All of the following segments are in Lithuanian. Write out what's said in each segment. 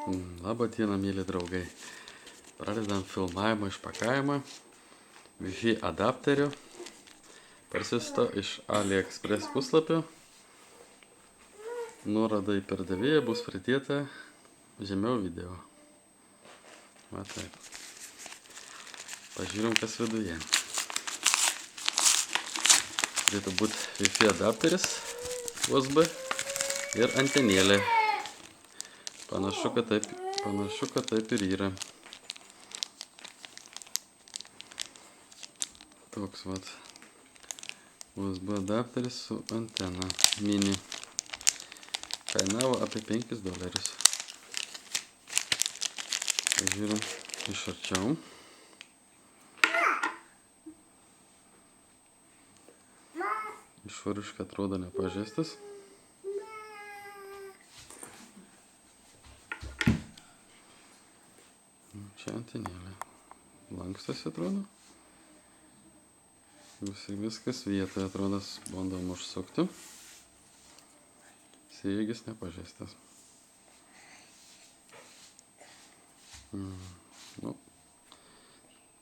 Labą dieną, mėly draugai. Pradedam filmavimą išpakavimą Wi-Fi adapterio parsiųsto iš AliExpress puslapio. Nuoroda į pardavėją bus pridėta žemiau video. Va taip. Pažiūrim, kas viduje. Turėtų būti Wi-Fi adapteris USB ir antenėlė. Panašu, kad taip ir yra. Toks vat USB adapteris su antena mini. Kainavo apie $5. Pažiūrim iš arčiau. Išoriškai atrodo nepažeistas. Čia antenėlė. Lankstosi atrodo. Viskas vietoje atrodo, bandom užsukti. Sėjigis nepažeistas.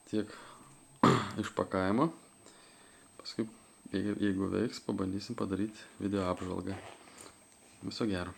Tiek išpakavimo. Paskui, jeigu veiks, pabandysim padaryti video apžvalgą. Viso gero.